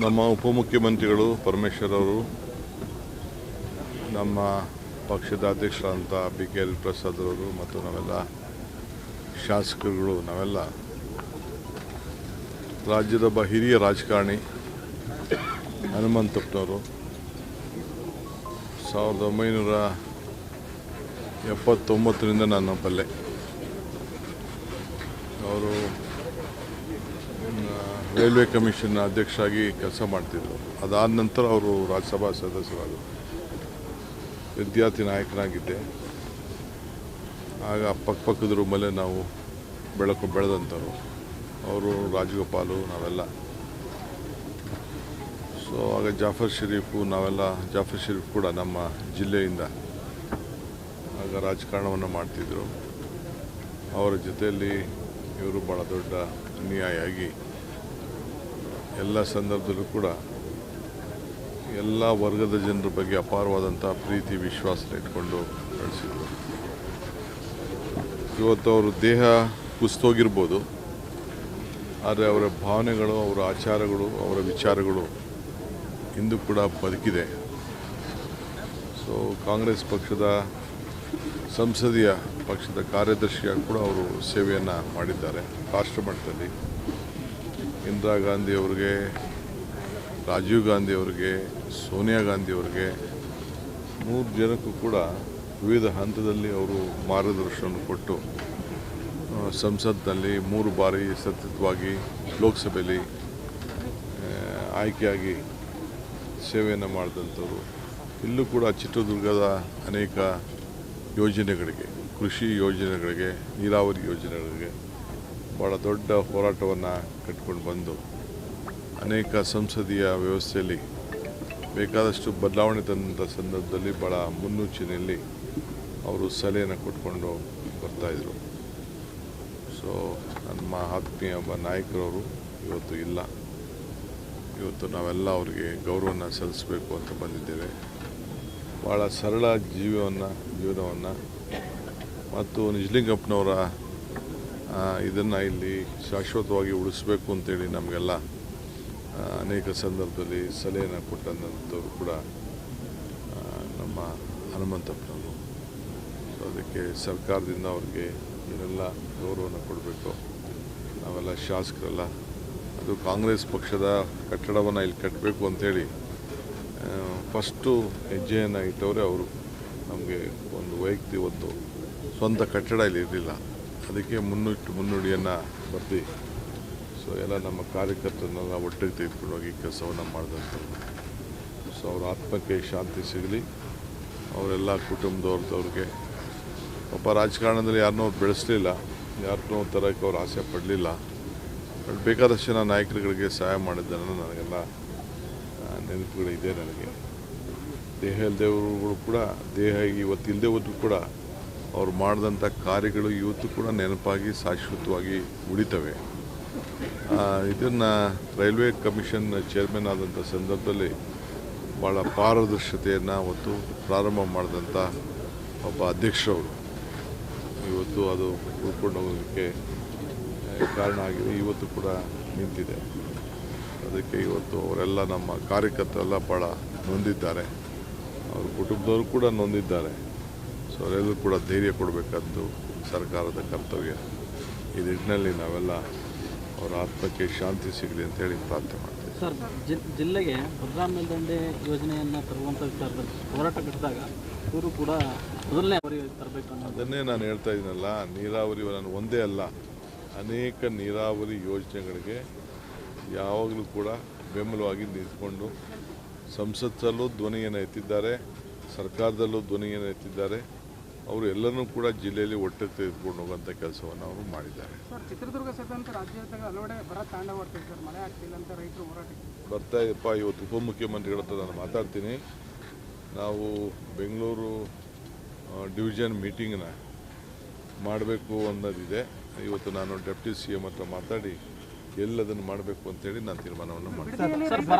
ನಮ್ಮ ಉಪಮುಖ್ಯಮಂತ್ರಿಗಳು ಪರಮೇಶ್ವರ್ ಅವರು, ನಮ್ಮ ಪಕ್ಷದ ಅಧ್ಯಕ್ಷರಾದಂಥ BK ಹರಿಪ್ರಸಾದ್ ಅವರು ಮತ್ತು ನಾವೆಲ್ಲ ಶಾಸಕರುಗಳು, ನಾವೆಲ್ಲ ರಾಜ್ಯದ ಹಿರಿಯ ರಾಜಕಾರಣಿ ಹನುಮಂತಪ್ಪನವರು 1979ರಿಂದ ನನ್ನ ಬಲ್ಲೆ. ಅವರು ರೈಲ್ವೆ ಕಮಿಷನ್ ಅಧ್ಯಕ್ಷರಾಗಿ ಕೆಲಸ ಮಾಡ್ತಿದ್ರು. ಅದಾದ ನಂತರ ಅವರು ರಾಜ್ಯಸಭಾ ಸದಸ್ಯರಾದರು. ವಿದ್ಯಾರ್ಥಿ ನಾಯಕನಾಗಿದ್ದೆ. ಆಗ ಪಕ್ಕದ ರೂಮಲ್ಲೇ ನಾವು ಬೆಳೆದಂಥವ್ರು. ಅವರು ರಾಜಗೋಪಾಲು, ನಾವೆಲ್ಲ. ಸೊ ಆಗ ಜಾಫರ್ ಶರೀಫ್ ಕೂಡ ನಮ್ಮ ಜಿಲ್ಲೆಯಿಂದ ಆಗ ರಾಜಕಾರಣವನ್ನು ಮಾಡ್ತಿದ್ದರು. ಅವರ ಜೊತೆಯಲ್ಲಿ ಇವರು ಭಾಳ ದೊಡ್ಡ ಅನ್ಯಾಯಿಯಾಗಿ ಎಲ್ಲ ಸಂದರ್ಭದಲ್ಲೂ ಕೂಡ ಎಲ್ಲ ವರ್ಗದ ಜನರ ಬಗ್ಗೆ ಅಪಾರವಾದಂಥ ಪ್ರೀತಿ ವಿಶ್ವಾಸ ಇಟ್ಕೊಂಡು ನಡೆಸಿದರು. ಇವತ್ತು ಅವರು ದೇಹ ಕುಸಿತೋಗಿರ್ಬೋದು, ಆದರೆ ಅವರ ಭಾವನೆಗಳು, ಅವರ ಆಚಾರಗಳು, ಅವರ ವಿಚಾರಗಳು ಇಂದು ಕೂಡ ಬದುಕಿದೆ. ಸೊ ಕಾಂಗ್ರೆಸ್ ಪಕ್ಷದ ಸಂಸದೀಯ ಪಕ್ಷದ ಕಾರ್ಯದರ್ಶಿಯಾಗಿ ಕೂಡ ಅವರು ಸೇವೆಯನ್ನು ಮಾಡಿದ್ದಾರೆ. ರಾಷ್ಟ್ರ ಮಟ್ಟದಲ್ಲಿ ಇಂದಿರಾ ಗಾಂಧಿ ಅವರಿಗೆ, ರಾಜೀವ್ ಗಾಂಧಿ ಅವರಿಗೆ, ಸೋನಿಯಾ ಗಾಂಧಿ ಅವರಿಗೆ 3 ಜನಕ್ಕೂ ಕೂಡ ವಿವಿಧ ಹಂತದಲ್ಲಿ ಅವರು ಮಾರ್ಗದರ್ಶನ ಕೊಟ್ಟು ಸಂಸತ್ನಲ್ಲಿ 3 ಬಾರಿ ಸತತವಾಗಿ ಲೋಕಸಭೆಯಲ್ಲಿ ಆಯ್ಕೆಯಾಗಿ ಸೇವೆಯನ್ನು ಮಾಡಿದಂಥವ್ರು. ಇಲ್ಲೂ ಕೂಡ ಚಿತ್ರದುರ್ಗದ ಅನೇಕ ಯೋಜನೆಗಳಿಗೆ, ಕೃಷಿ ಯೋಜನೆಗಳಿಗೆ, ನೀರಾವರಿ ಯೋಜನೆಗಳಿಗೆ ಭಾಳ ದೊಡ್ಡ ಹೋರಾಟವನ್ನು ಕಟ್ಕೊಂಡು ಬಂದು ಅನೇಕ ಸಂಸದೀಯ ವ್ಯವಸ್ಥೆಯಲ್ಲಿ ಬೇಕಾದಷ್ಟು ಬದಲಾವಣೆ ತಂದಂಥ ಸಂದರ್ಭದಲ್ಲಿ ಭಾಳ ಮುನ್ಸೂಚನೆಯಲ್ಲಿ ಅವರು ಸಲಹೆಯನ್ನು ಕೊಟ್ಕೊಂಡು ಬರ್ತಾಯಿದ್ರು. ಸೊ ನಮ್ಮ ಆತ್ಮೀಯ ಒಬ್ಬ ನಾಯಕರವರು ಇವತ್ತು ಇಲ್ಲ. ಇವತ್ತು ನಾವೆಲ್ಲ ಅವರಿಗೆ ಗೌರವವನ್ನು ಸಲ್ಲಿಸಬೇಕು ಅಂತ ಬಂದಿದ್ದೇವೆ. ಭಾಳ ಸರಳ ಜೀವನವನ್ನು ಮತ್ತು ನಿಜಲಿಂಗಪ್ಪನವರ ಇದನ್ನು ಇಲ್ಲಿ ಶಾಶ್ವತವಾಗಿ ಉಳಿಸಬೇಕು ಅಂತೇಳಿ ನಮಗೆಲ್ಲ ಅನೇಕ ಸಂದರ್ಭದಲ್ಲಿ ಸಲಹೆಯನ್ನು ಕೊಟ್ಟಂಥವ್ರು ಕೂಡ ನಮ್ಮ ಹನುಮಂತಪ್ಪನವರು. ಸೊ ಅದಕ್ಕೆ ಸರ್ಕಾರದಿಂದ ಅವ್ರಿಗೆ ಏನೆಲ್ಲ ಗೌರವವನ್ನು ಕೊಡಬೇಕು, ನಾವೆಲ್ಲ ಶಾಸಕರೆಲ್ಲ ಅದು ಕಾಂಗ್ರೆಸ್ ಪಕ್ಷದ ಕಟ್ಟಡವನ್ನು ಇಲ್ಲಿ ಕಟ್ಟಬೇಕು ಅಂಥೇಳಿ ಫಸ್ಟು ಹೆಜ್ಜೆಯನ್ನು ಇಟ್ಟವರೇ ಅವರು. ನಮಗೆ ಒಂದು ವೈಯಕ್ತಿಕ ಒಂದು ಸ್ವಂತ ಕಟ್ಟಡ ಇಲ್ಲಿ ಇರಲಿಲ್ಲ. ಅದಕ್ಕೆ ಮುನ್ನುಡಿಯನ್ನು ಬರ್ದು ಸೊ ಎಲ್ಲ ನಮ್ಮ ಕಾರ್ಯಕರ್ತರನ್ನೆಲ್ಲ ಒಟ್ಟಿಗೆ ತೆಗೆದುಕೊಂಡು ಹೋಗಿ ಕೆಲಸವನ್ನು ಮಾಡಿದಂಥವ್ರು. ಸೊ ಅವ್ರ ಆತ್ಮಕ್ಕೆ ಶಾಂತಿ ಸಿಗಲಿ. ಅವರೆಲ್ಲ ಕುಟುಂಬದವ್ರದವ್ರಿಗೆ ಒಬ್ಬ ರಾಜಕಾರಣದಲ್ಲಿ ಯಾರನ್ನೂ ಅವ್ರು ಬೆಳೆಸಲಿಲ್ಲ, ಯಾರನ್ನೂ ತರೋಕ್ಕೆ ಅವ್ರು ಆಸೆ ಪಡಲಿಲ್ಲ. ಬಟ್ ಬೇಕಾದಷ್ಟು ಜನ ನಾಯಕರುಗಳಿಗೆ ಸಹಾಯ ಮಾಡಿದ್ದನ್ನು ನನಗೆಲ್ಲ ನೆನಪುಗಳಿದೆ. ನನಗೆ ದೇಹ ಇಲ್ಲದವರು ಕೂಡ, ದೇಹ ಇವತ್ತಿಲ್ಲದೆ ಹೋದರೂ ಕೂಡ ಅವ್ರು ಮಾಡಿದಂಥ ಕಾರ್ಯಗಳು ಇವತ್ತು ಕೂಡ ನೆನಪಾಗಿ ಶಾಶ್ವತವಾಗಿ ಉಳಿತವೆ. ಇದನ್ನು ರೈಲ್ವೆ ಕಮಿಷನ್ ಚೇರ್ಮನ್ ಆದಂಥ ಸಂದರ್ಭದಲ್ಲಿ ಭಾಳ ಪಾರದರ್ಶತೆಯನ್ನು ಅವತ್ತು ಪ್ರಾರಂಭ ಮಾಡಿದಂಥ ಒಬ್ಬ ಅಧ್ಯಕ್ಷರವರು. ಇವತ್ತು ಅದು ಉಳ್ಕೊಂಡು ಹೋಗೋದಕ್ಕೆ ಕಾರಣ ಆಗಿದೆ. ಇವತ್ತು ಕೂಡ ನಿಂತಿದೆ. ಅದಕ್ಕೆ ಇವತ್ತು ಅವರೆಲ್ಲ ನಮ್ಮ ಕಾರ್ಯಕರ್ತರೆಲ್ಲ ಭಾಳ ನೊಂದಿದ್ದಾರೆ. ಅವ್ರ ಕುಟುಂಬದವರು ಕೂಡ ನೊಂದಿದ್ದಾರೆ. ಸೊ ಅವರೆಲ್ಲರೂ ಕೂಡ ಧೈರ್ಯ ಕೊಡಬೇಕಾದ್ದು ಸರ್ಕಾರದ ಕರ್ತವ್ಯ. ಈ ನಿಟ್ಟಿನಲ್ಲಿ ನಾವೆಲ್ಲ ಅವರ ಆತ್ಮಕ್ಕೆ ಶಾಂತಿ ಸಿಗಲಿ ಅಂತೇಳಿ ಪ್ರಾರ್ಥನೆ ಮಾಡ್ತೀವಿ. ಸರ್, ಜಿಲ್ಲೆಗೆ ಭದ್ರಾ ಮೇಲ್ದಂಡೆ ಯೋಜನೆಯನ್ನು ತರುವಂಥ ವಿಚಾರದಲ್ಲಿ ಹೋರಾಟ ಕಟ್ಟಿದಾಗ ಇವರು ಕೂಡ ಮೊದಲನೇ ಅವರಿಗೆ ತರಬೇಕು ಅನ್ನೋದು ಅದನ್ನೇ ನಾನು ಹೇಳ್ತಾ ಇದ್ದೀನಲ್ಲ. ನೀರಾವರಿ ನಾನು ಒಂದೇ ಅಲ್ಲ, ಅನೇಕ ನೀರಾವರಿ ಯೋಜನೆಗಳಿಗೆ ಯಾವಾಗಲೂ ಕೂಡ ಬೆಂಬಲವಾಗಿ ನಿಂತ್ಕೊಂಡು ಸಂಸತ್ತಲ್ಲೂ ಧ್ವನಿಯನ್ನು ಎತ್ತಿದ್ದಾರೆ, ಸರ್ಕಾರದಲ್ಲೂ ಧ್ವನಿಯನ್ನು ಎತ್ತಿದ್ದಾರೆ. ಅವರು ಎಲ್ಲರೂ ಕೂಡ ಜಿಲ್ಲೆಯಲ್ಲಿ ಒಟ್ಟಿಗೆ ತೆಗೆದುಕೊಂಡು ಹೋಗುವಂಥ ಕೆಲಸವನ್ನು ಅವರು ಮಾಡಿದ್ದಾರೆ. ಸರ್, ಚಿತ್ರದುರ್ಗ ಸೇರಿದಂತೆ ರಾಜ್ಯದಾಗ ಹಲವೆಡೆ ಬರ ತಾಂಡವಾಡ್ತಿದೆ ಸರ್. ಮಳೆ ಆಗ್ತಿಲ್ಲ ಅಂತ ರೈತರು ಹೋರಾಟಕ್ಕೆ ಬರ್ತಾ ಇದೆಯಪ್ಪ. ಇವತ್ತು ಉಪಮುಖ್ಯಮಂತ್ರಿಗಳ ಹತ್ರ ನಾನು ಮಾತಾಡ್ತೀನಿ. ನಾವು ಬೆಂಗಳೂರು ಡಿವಿಷನ್ ಮೀಟಿಂಗನ್ನ ಮಾಡಬೇಕು ಅನ್ನೋದಿದೆ. ಇವತ್ತು ನಾನು ಡೆಪ್ಟಿ CM ಹತ್ರ ಮಾತಾಡಿ ಎಲ್ಲದನ್ನು ಮಾಡಬೇಕು ಅಂತೇಳಿ ನಾನು ತೀರ್ಮಾನವನ್ನು ಮಾಡ್ತೀನಿ.